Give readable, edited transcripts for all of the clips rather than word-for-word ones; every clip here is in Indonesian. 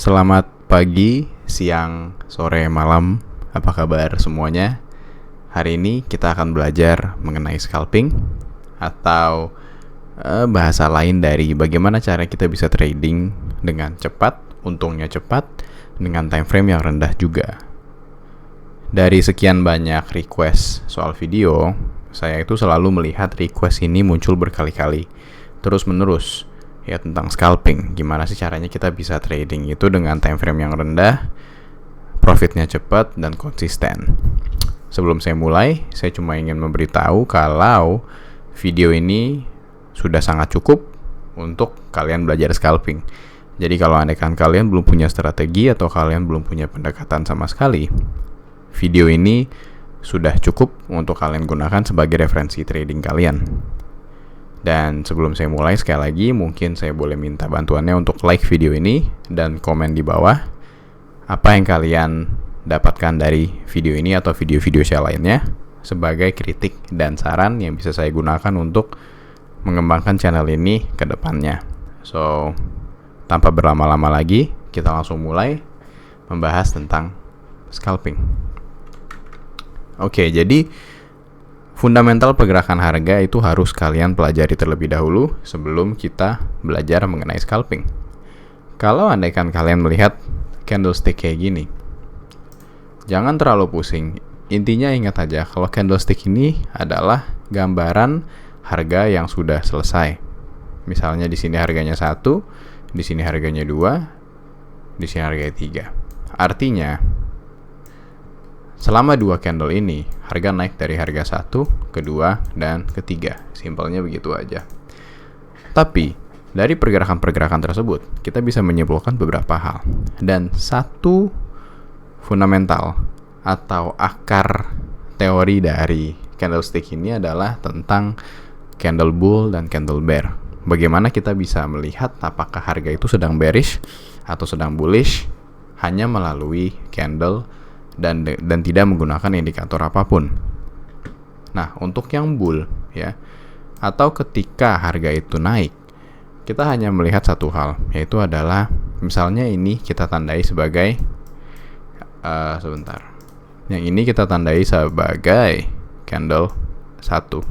selamat pagi, siang, sore, malam. Apa kabar semuanya? Hari ini kita akan belajar mengenai scalping atau bahasa lain dari bagaimana cara kita bisa trading dengan cepat, untungnya cepat, dengan time frame yang rendah juga. Dari sekian banyak request soal video, saya itu selalu melihat request ini muncul berkali-kali, terus-menerus. Ya, tentang scalping, gimana sih caranya kita bisa trading itu dengan time frame yang rendah, profitnya cepat dan konsisten. Sebelum saya mulai, saya cuma ingin memberitahu kalau video ini sudah sangat cukup untuk kalian belajar scalping. Jadi kalau andaikan kalian belum punya strategi atau kalian belum punya pendekatan sama sekali, video ini sudah cukup untuk kalian gunakan sebagai referensi trading kalian. Dan sebelum saya mulai, sekali lagi mungkin saya boleh minta bantuannya untuk like video ini dan komen di bawah apa yang kalian dapatkan dari video ini atau video-video saya lainnya sebagai kritik dan saran yang bisa saya gunakan untuk mengembangkan channel ini ke depannya. So, tanpa berlama-lama lagi, kita langsung mulai membahas tentang scalping. Oke, jadi fundamental pergerakan harga itu harus kalian pelajari terlebih dahulu sebelum kita belajar mengenai scalping. Kalau andaikan kalian melihat candlestick kayak gini, jangan terlalu pusing. Intinya ingat aja kalau candlestick ini adalah gambaran harga yang sudah selesai. Misalnya di sini harganya 1, di sini harganya 2, di sini harganya 3. Artinya selama 2 candle ini, harga naik dari harga 1, kedua, dan ketiga. Simpelnya begitu aja. Tapi, dari pergerakan-pergerakan tersebut, kita bisa menyimpulkan beberapa hal. Dan satu fundamental atau akar teori dari candlestick ini adalah tentang candle bull dan candle bear. Bagaimana kita bisa melihat apakah harga itu sedang bearish atau sedang bullish hanya melalui candle dan tidak menggunakan indikator apapun. Nah, untuk yang bull ya, atau ketika harga itu naik, kita hanya melihat satu hal, yaitu adalah misalnya ini kita tandai sebagai Yang ini kita tandai sebagai candle 1.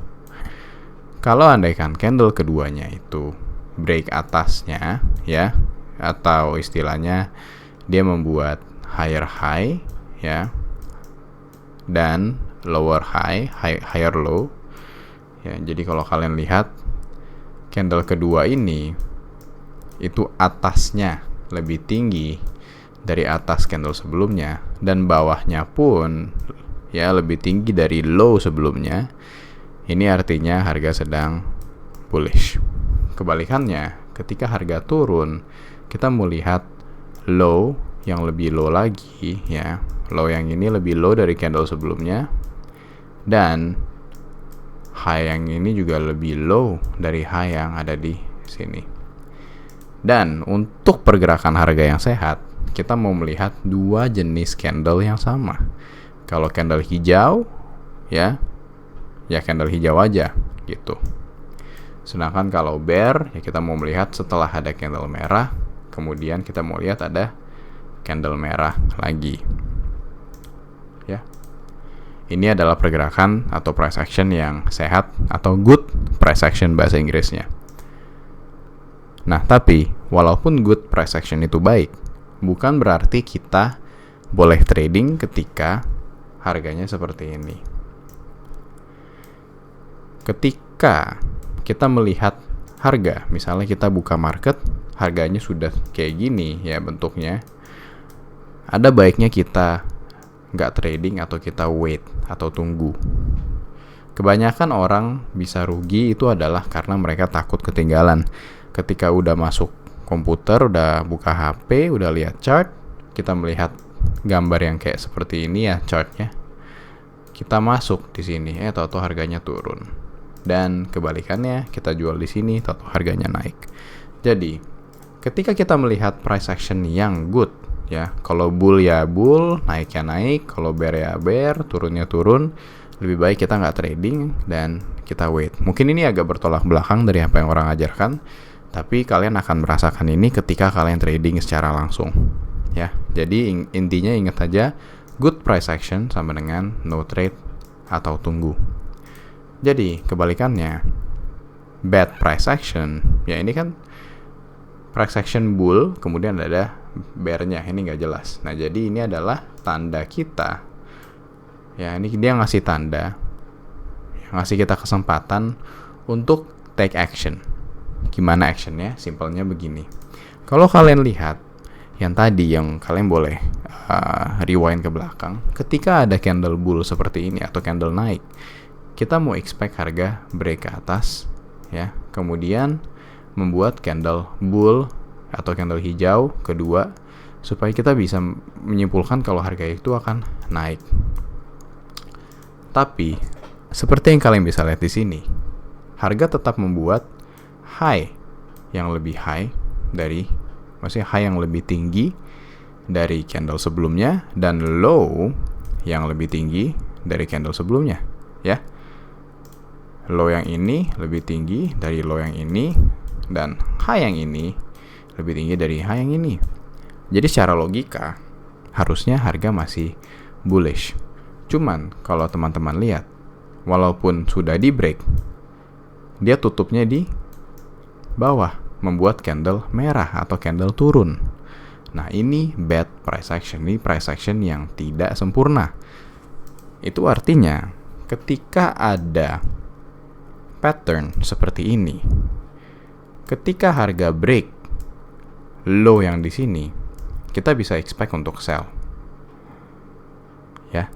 Kalau andaikan candle keduanya itu break atasnya ya, atau istilahnya dia membuat higher high ya, dan lower high, higher low ya. Jadi kalau kalian lihat candle kedua ini itu atasnya lebih tinggi dari atas candle sebelumnya dan bawahnya pun ya lebih tinggi dari low sebelumnya. Ini artinya harga sedang bullish. Kebalikannya, ketika harga turun, kita melihat low yang lebih low lagi ya. Low yang ini lebih low dari candle sebelumnya, dan high yang ini juga lebih low dari high yang ada di sini. Dan untuk pergerakan harga yang sehat, kita mau melihat dua jenis candle yang sama. Kalau candle hijau ya candle hijau aja gitu. Sedangkan kalau bear ya kita mau melihat setelah ada candle merah, kemudian kita mau lihat ada candle merah lagi. Ya. Ini adalah pergerakan atau price action yang sehat atau good price action bahasa Inggrisnya. Nah, tapi walaupun good price action itu baik, bukan berarti kita boleh trading ketika harganya seperti ini. Ketika kita melihat harga, misalnya kita buka market, harganya sudah kayak gini ya bentuknya, ada baiknya kita nggak trading atau kita wait atau tunggu. Kebanyakan orang bisa rugi itu adalah karena mereka takut ketinggalan. Ketika udah masuk komputer, udah buka HP, udah lihat chart, kita melihat gambar yang kayak seperti ini ya chartnya, kita masuk di sini, tahu-tahu harganya turun. Dan kebalikannya, kita jual di sini, tahu-tahu harganya naik. Jadi, ketika kita melihat price action yang good, ya, kalau bull ya bull, naiknya naik, kalau bear ya bear, turunnya turun, lebih baik kita nggak trading dan kita wait. Mungkin ini agak bertolak belakang dari apa yang orang ajarkan, tapi kalian akan merasakan ini ketika kalian trading secara langsung. ya. Jadi intinya ingat aja, good price action sama dengan no trade atau tunggu. Jadi kebalikannya, bad price action, ya ini kan price action bull, kemudian ada bear-nya, ini nggak jelas. Nah jadi ini adalah tanda kita, ya ini dia ngasih tanda, ngasih kita kesempatan untuk take action. Gimana actionnya? Simpelnya begini. Kalau kalian lihat yang tadi, yang kalian boleh rewind ke belakang, ketika ada candle bull seperti ini atau candle naik, kita mau expect harga break ke atas, ya, kemudian membuat candle bull atau candle hijau kedua, supaya kita bisa menyimpulkan kalau harga itu akan naik. Tapi seperti yang kalian bisa lihat di sini, harga tetap membuat high yang lebih high dari, maksudnya high yang lebih tinggi dari candle sebelumnya, dan low yang lebih tinggi dari candle sebelumnya, ya. Low yang ini lebih tinggi dari low yang ini, dan high yang ini lebih tinggi dari high yang ini. Jadi secara logika harusnya harga masih bullish. Cuman kalau teman-teman lihat, walaupun sudah di break, dia tutupnya di bawah, membuat candle merah atau candle turun. Nah ini bad price action, ini price action yang tidak sempurna. Itu artinya ketika ada pattern seperti ini, ketika harga break low yang di sini, kita bisa expect untuk sell, ya.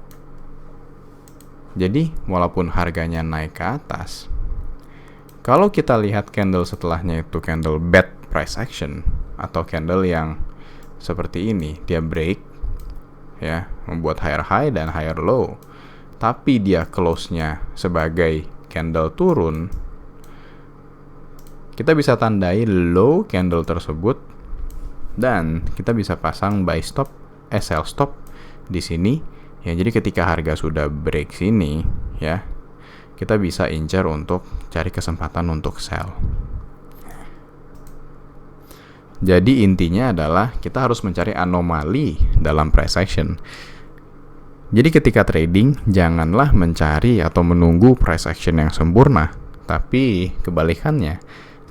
Jadi walaupun harganya naik ke atas, kalau kita lihat candle setelahnya itu candle bad price action atau candle yang seperti ini, dia break, ya, membuat higher high dan higher low, tapi dia close-nya sebagai candle turun, kita bisa tandai low candle tersebut dan kita bisa pasang buy stop, sell stop di sini, ya. Jadi ketika harga sudah break sini, ya, kita bisa incar untuk cari kesempatan untuk sell. Jadi intinya adalah kita harus mencari anomali dalam price action. Jadi ketika trading, janganlah mencari atau menunggu price action yang sempurna, tapi kebalikannya,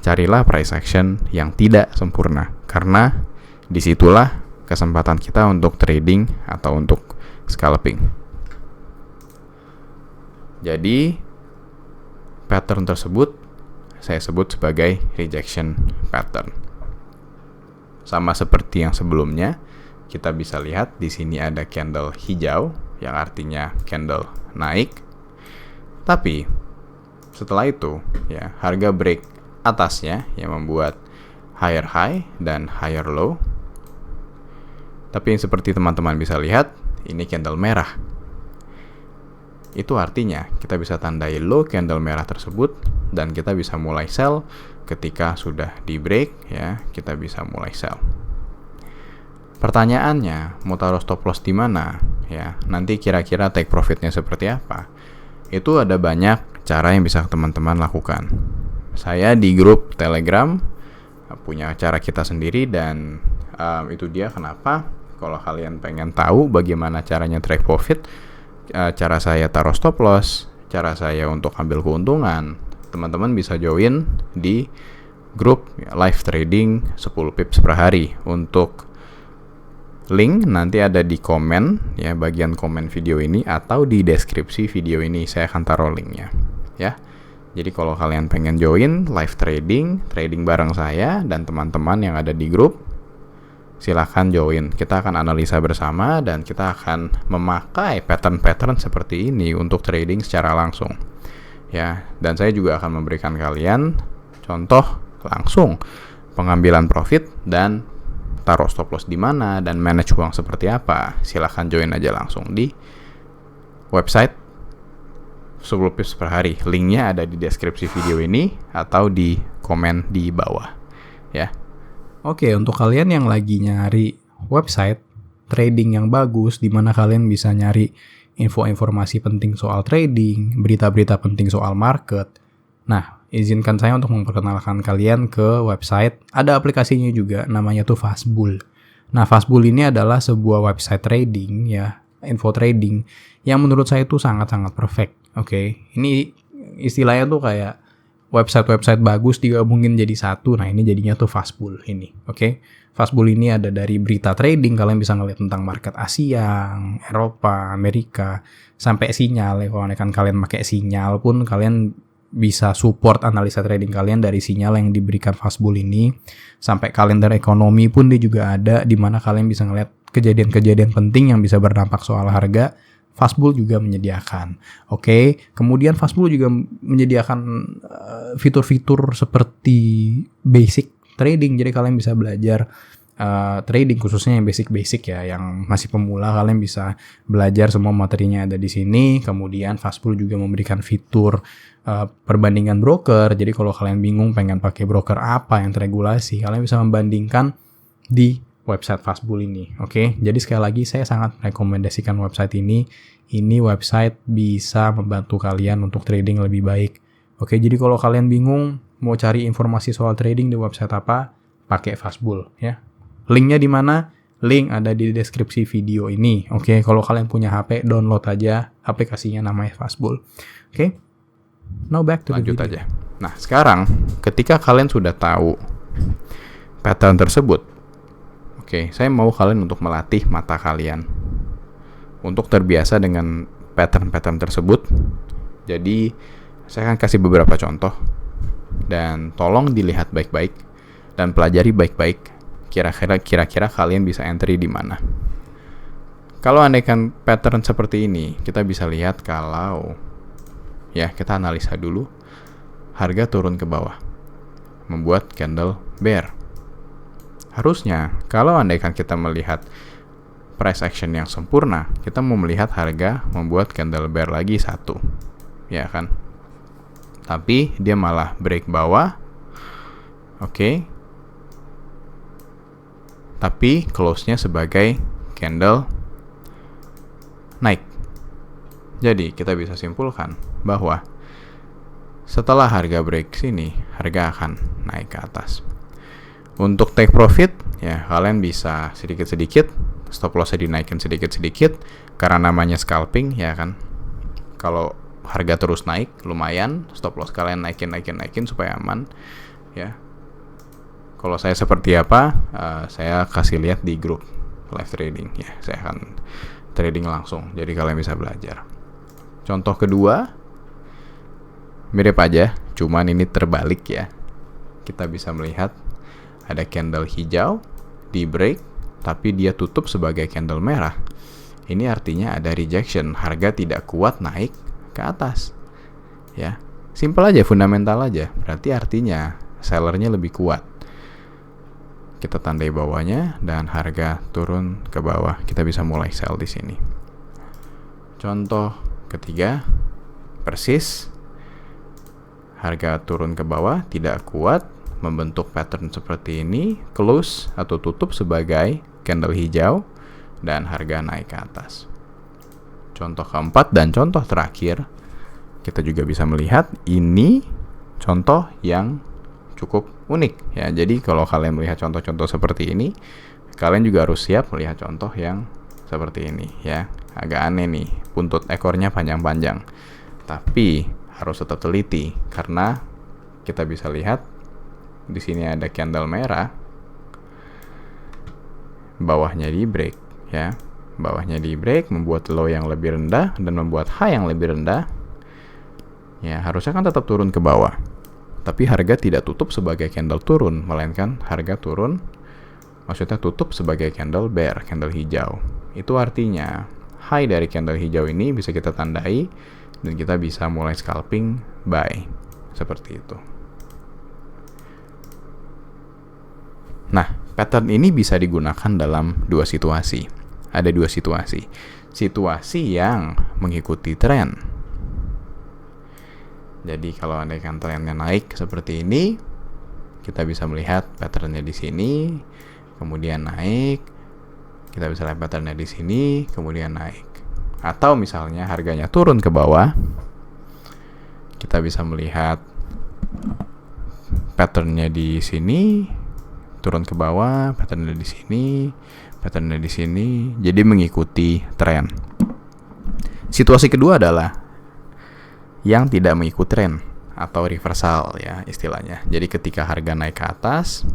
carilah price action yang tidak sempurna, karena disitulah kesempatan kita untuk trading atau untuk scalping. Jadi pattern tersebut saya sebut sebagai rejection pattern. Sama seperti yang sebelumnya, kita bisa lihat di sini ada candle hijau yang artinya candle naik. Tapi setelah itu, ya, harga break atasnya yang membuat higher high dan higher low. Tapi yang seperti teman-teman bisa lihat, ini candle merah. Itu artinya kita bisa tandai low candle merah tersebut dan kita bisa mulai sell ketika sudah di break, ya, kita bisa mulai sell. Pertanyaannya, mau taruh stop loss di mana? Ya, nanti kira-kira take profitnya seperti apa? Itu ada banyak cara yang bisa teman-teman lakukan. Saya di grup Telegram punya cara kita sendiri, dan itu dia kenapa kalau kalian pengen tahu bagaimana caranya take profit, cara saya taruh stop loss, cara saya untuk ambil keuntungan, teman-teman bisa join di grup live trading 10 pips per hari. Untuk link nanti ada di komen, ya, bagian komen video ini atau di deskripsi video ini saya akan taruh linknya, ya. Jadi kalau kalian pengen join live trading bareng saya dan teman-teman yang ada di grup, silahkan join. Kita akan analisa bersama dan kita akan memakai pattern-pattern seperti ini untuk trading secara langsung, ya. Dan saya juga akan memberikan kalian contoh langsung pengambilan profit dan taruh stop loss di mana dan manage uang seperti apa. Silahkan join aja langsung di website 10 pips per hari. Linknya ada di deskripsi video ini atau di komen di bawah, ya. Oke, untuk kalian yang lagi nyari website trading yang bagus, di mana kalian bisa nyari info-informasi penting soal trading, berita-berita penting soal market. Nah, izinkan saya untuk memperkenalkan kalian ke website. Ada aplikasinya juga, namanya tuh Fastbull. Nah, Fastbull ini adalah sebuah website trading ya, info trading yang menurut saya itu sangat-sangat perfect. Oke. Ini istilahnya tuh kayak website-website bagus digabungin jadi satu. Nah, ini jadinya tuh Fastbull ini. Oke. Fastbull ini ada dari berita trading, kalian bisa ngeliat tentang market Asia, Eropa, Amerika, sampai sinyal ya. Kalau kalian pakai sinyal pun kalian bisa support analisa trading kalian dari sinyal yang diberikan Fastbull ini. Sampai kalender ekonomi pun dia juga ada, di mana kalian bisa ngeliat kejadian-kejadian penting yang bisa berdampak soal harga. Fastbull juga menyediakan. Oke, kemudian Fastbull juga menyediakan fitur-fitur seperti basic trading. Jadi kalian bisa belajar trading, khususnya yang basic-basic ya, yang masih pemula, kalian bisa belajar semua materinya ada di sini. Kemudian Fastbull juga memberikan fitur perbandingan broker. Jadi kalau kalian bingung pengen pakai broker apa yang terregulasi, kalian bisa membandingkan di website Fastbull ini. Oke, jadi sekali lagi saya sangat rekomendasikan website ini. Ini website bisa membantu kalian untuk trading lebih baik. Oke, jadi kalau kalian bingung mau cari informasi soal trading di website apa, pakai Fastbull ya. Linknya di mana? Link ada di deskripsi video ini. Oke, kalau kalian punya HP, download aja aplikasinya, namanya Fastbull. Oke, now back to lanjut the video. aja. Nah, sekarang ketika kalian sudah tahu pattern tersebut, oke, saya mau kalian untuk melatih mata kalian untuk terbiasa dengan pattern-pattern tersebut. Jadi, saya akan kasih beberapa contoh dan tolong dilihat baik-baik dan pelajari baik-baik. Kira-kira kalian bisa entry di mana. Kalau andaikan pattern seperti ini, kita bisa lihat kalau ya, kita analisa dulu. Harga turun ke bawah, membuat candle bear. Harusnya kalau andaikan kita melihat price action yang sempurna, kita mau melihat harga membuat candle bear lagi satu, ya kan? Tapi dia malah break bawah. Oke. Tapi close-nya sebagai candle naik. Jadi kita bisa simpulkan bahwa setelah harga break sini, harga akan naik ke atas. Untuk take profit, ya kalian bisa sedikit-sedikit, stop loss-nya dinaikin sedikit-sedikit, karena namanya scalping, ya kan. Kalau harga terus naik, lumayan, stop loss kalian naikin supaya aman, ya. Kalau saya seperti apa, saya kasih lihat di grup live trading, ya. Saya akan trading langsung, jadi kalian bisa belajar. Contoh kedua, mirip aja, cuman ini terbalik ya. Kita bisa melihat ada candle hijau di break, tapi dia tutup sebagai candle merah. Ini artinya ada rejection, harga tidak kuat naik ke atas. Ya, simple aja, fundamental aja. Berarti artinya sellernya lebih kuat. Kita tandai bawahnya dan harga turun ke bawah. Kita bisa mulai sell di sini. Contoh ketiga, persis. Harga turun ke bawah, tidak kuat, membentuk pattern seperti ini, close atau tutup sebagai candle hijau, dan harga naik ke atas. Contoh keempat dan contoh terakhir, kita juga bisa melihat ini contoh yang cukup unik ya. Jadi kalau kalian melihat contoh-contoh seperti ini, kalian juga harus siap melihat contoh yang seperti ini ya. Agak aneh nih, buntut ekornya panjang-panjang. Tapi harus tetap teliti karena kita bisa lihat di sini ada candle merah, bawahnya di break ya. Bawahnya di break membuat low yang lebih rendah dan membuat high yang lebih rendah. Ya, harusnya kan tetap turun ke bawah. Tapi harga tidak tutup sebagai candle turun, melainkan harga turun, maksudnya tutup sebagai candle bear, candle hijau. Itu artinya high dari candle hijau ini bisa kita tandai dan kita bisa mulai scalping buy. Seperti itu. Nah, pattern ini bisa digunakan dalam dua situasi. Ada dua situasi. Situasi yang mengikuti tren. Jadi kalau andaikan trennya naik seperti ini, kita bisa melihat patternnya di sini, kemudian naik. Kita bisa lihat patternnya di sini, kemudian naik. Atau misalnya harganya turun ke bawah, kita bisa melihat patternnya di sini, turun ke bawah, patternnya di sini, patternnya di sini, jadi mengikuti tren. Situasi kedua adalah yang tidak mengikuti tren atau reversal ya istilahnya. Jadi ketika harga naik ke atas,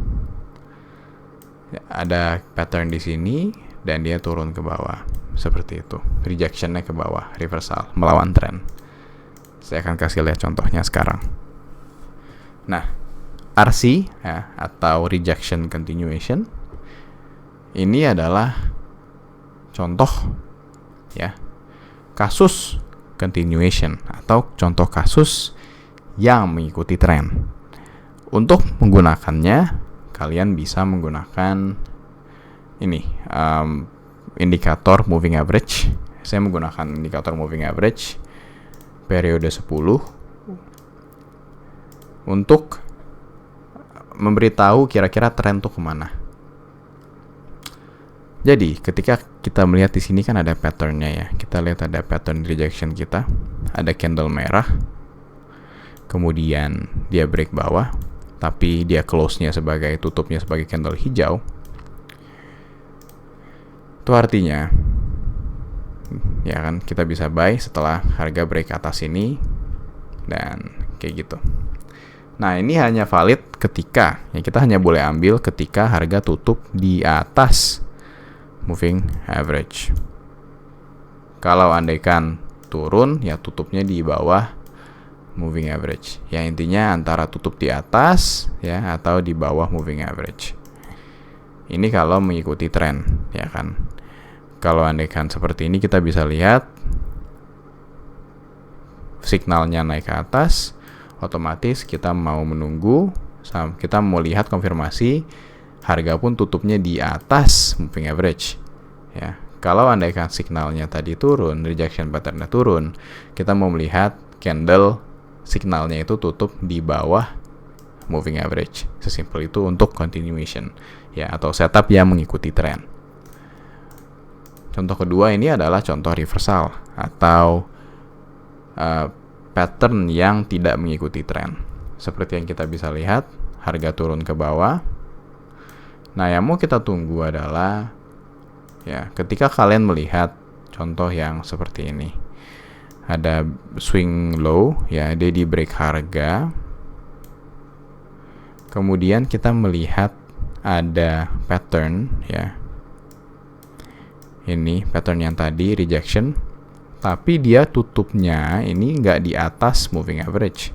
ada pattern di sini dan dia turun ke bawah seperti itu, rejectionnya ke bawah, reversal, melawan tren. Saya akan kasih lihat contohnya sekarang. Nah, RC ya, atau rejection continuation, ini adalah contoh ya kasus continuation atau contoh kasus yang mengikuti tren. Untuk menggunakannya, kalian bisa menggunakan ini indikator moving average. Saya menggunakan indikator moving average periode 10 untuk memberitahu kira-kira tren tuh kemana. Jadi ketika kita melihat di sini kan ada patternnya ya. Kita lihat ada pattern rejection kita, ada candle merah, kemudian dia break bawah, tapi dia close-nya sebagai tutupnya sebagai candle hijau. Itu artinya ya kan kita bisa buy setelah harga break atas ini dan kayak gitu. Nah, ini hanya valid ketika ya, kita hanya boleh ambil ketika harga tutup di atas moving average. Kalau andaikan turun ya tutupnya di bawah moving average. Ya intinya antara tutup di atas ya atau di bawah moving average. Ini kalau mengikuti tren ya kan. Kalau andaikan seperti ini kita bisa lihat signalnya naik ke atas, otomatis kita mau menunggu, kita mau lihat konfirmasi harga pun tutupnya di atas moving average ya. Kalau andaikan signalnya tadi turun, rejection patternnya turun, kita mau melihat candle signalnya itu tutup di bawah moving average. Sesimpel itu untuk continuation ya, atau setup yang mengikuti tren. Contoh kedua ini adalah contoh reversal atau pattern yang tidak mengikuti tren. Seperti yang kita bisa lihat, harga turun ke bawah. Nah, yang mau kita tunggu adalah ya, ketika kalian melihat contoh yang seperti ini. Ada swing low ya, dia di break harga. Kemudian kita melihat ada pattern ya. Ini pattern yang tadi rejection, tapi dia tutupnya ini nggak di atas moving average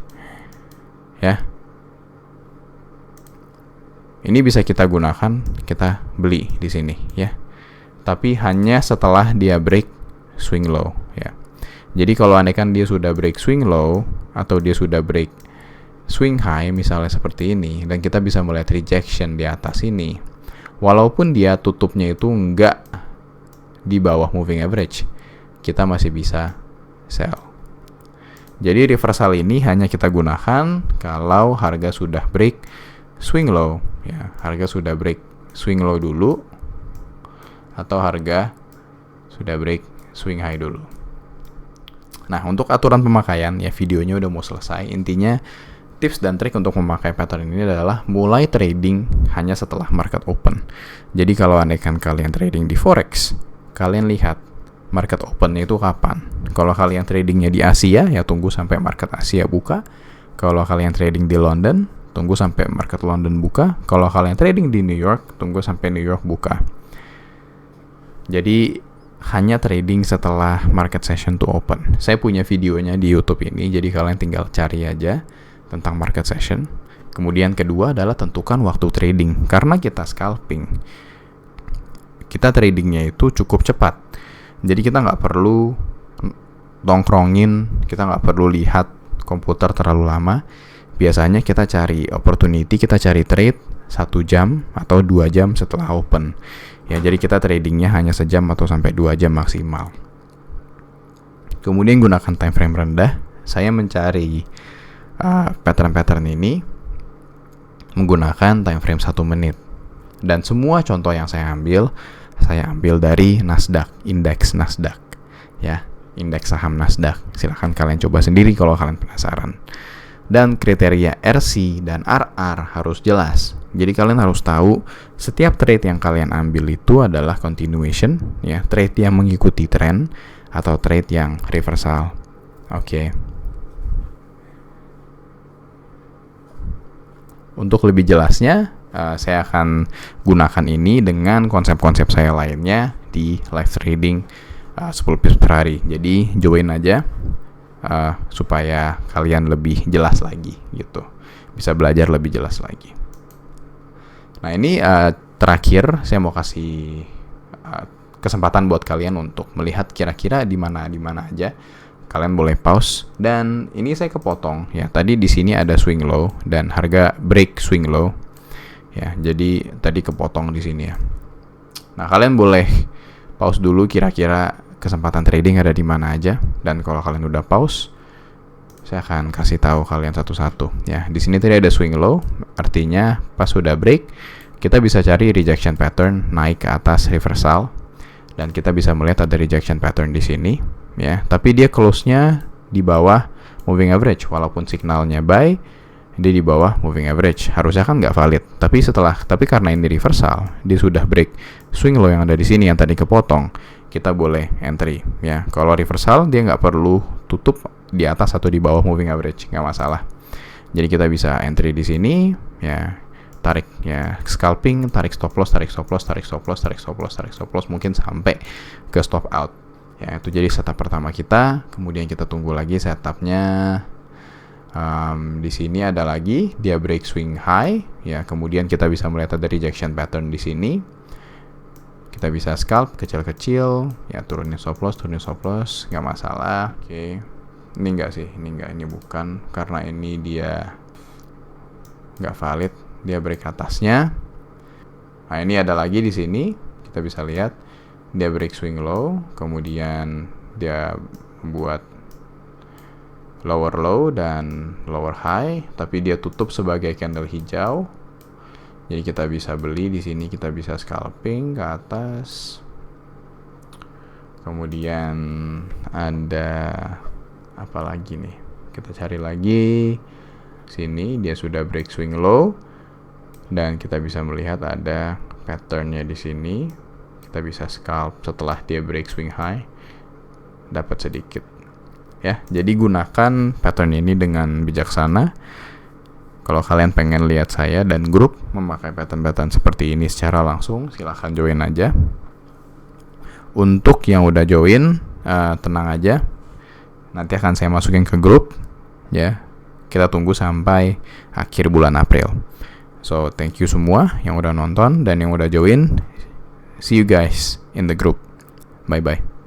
ya. Ini bisa kita gunakan, kita beli di sini ya. Tapi hanya setelah dia break swing low ya. Jadi kalau andaikan dia sudah break swing low atau dia sudah break swing high misalnya seperti ini, dan kita bisa melihat rejection di atas ini, walaupun dia tutupnya itu nggak di bawah moving average, kita masih bisa sell. Jadi reversal ini hanya kita gunakan kalau harga sudah break swing low ya, harga sudah break swing low dulu atau harga sudah break swing high dulu. Nah, untuk aturan pemakaian ya, videonya udah mau selesai. Intinya tips dan trik untuk memakai pattern ini adalah mulai trading hanya setelah market open. Jadi kalau andaikan kalian trading di forex, kalian lihat market open itu kapan. Kalau kalian tradingnya di Asia, ya tunggu sampai market Asia buka. Kalau kalian trading di London, tunggu sampai market London buka. Kalau kalian trading di New York, tunggu sampai New York buka. Jadi hanya trading setelah market session to open. Saya punya videonya di YouTube ini, jadi kalian tinggal cari aja tentang market session. Kemudian kedua adalah tentukan waktu trading. Karena kita scalping, kita tradingnya itu cukup cepat. Jadi kita nggak perlu nongkrongin, kita nggak perlu lihat komputer terlalu lama. Biasanya kita cari opportunity, kita cari trade 1 jam atau 2 jam setelah open. Ya, jadi kita tradingnya hanya sejam atau sampai 2 jam maksimal. Kemudian gunakan time frame rendah. Saya mencari pattern-pattern ini menggunakan time frame 1 menit. Dan semua contoh yang saya ambil dari Nasdaq, indeks Nasdaq. Ya, indeks saham Nasdaq. Silahkan kalian coba sendiri kalau kalian penasaran. Dan kriteria RC dan RR harus jelas. Jadi kalian harus tahu setiap trade yang kalian ambil itu adalah continuation, ya, trade yang mengikuti tren atau trade yang reversal. Oke. Untuk lebih jelasnya, saya akan gunakan ini dengan konsep-konsep saya lainnya di live trading 10 pips per hari. Jadi join aja supaya kalian lebih jelas lagi gitu, bisa belajar lebih jelas lagi. Nah ini terakhir saya mau kasih kesempatan buat kalian untuk melihat kira-kira di mana aja. Kalian boleh pause, dan ini saya kepotong ya. Tadi di sini ada swing low dan harga break swing low ya. Jadi tadi kepotong di sini ya. Nah kalian boleh pause dulu, kira-kira kesempatan trading ada di mana aja, dan kalau kalian udah pause, saya akan kasih tahu kalian satu-satu ya. Di sini tadi ada swing low, artinya pas sudah break kita bisa cari rejection pattern naik ke atas reversal, dan kita bisa melihat ada rejection pattern di sini ya. Tapi dia close-nya di bawah moving average, walaupun signalnya buy, dia di bawah moving average. Harusnya kan nggak valid. Tapi karena ini reversal, dia sudah break swing low yang ada di sini yang tadi kepotong, kita boleh entry ya. Kalau reversal dia nggak perlu tutup di atas atau di bawah moving average, nggak masalah. Jadi kita bisa entry di sini ya, tarik ya, scalping, tarik stop loss, tarik stop loss, tarik stop loss, tarik stop loss, tarik stop loss, mungkin sampai ke stop out ya. Itu jadi setup pertama kita. Kemudian kita tunggu lagi setupnya. Di sini ada lagi dia break swing high ya. Kemudian kita bisa melihat ada rejection pattern di sini. Kita bisa scalp kecil-kecil ya, turunin stop loss, nggak masalah. Oke. Ini enggak sih, ini bukan, karena ini dia nggak valid, dia break atasnya. Nah ini ada lagi di sini, kita bisa lihat dia break swing low, kemudian dia buat lower low dan lower high, tapi dia tutup sebagai candle hijau. Jadi kita bisa beli di sini, kita bisa scalping ke atas. Kemudian ada apa lagi nih? Kita cari lagi. Sini dia sudah break swing low, dan kita bisa melihat ada patternnya di sini. Kita bisa scalp setelah dia break swing high, dapat sedikit. Ya, jadi gunakan pattern ini dengan bijaksana. Kalau kalian pengen lihat saya dan grup memakai pattern-pattern seperti ini secara langsung, silahkan join aja. Untuk yang udah join, tenang aja, nanti akan saya masukin ke grup ya. Kita tunggu sampai akhir bulan April. So thank you semua yang udah nonton dan yang udah join. See you guys in the group. Bye bye.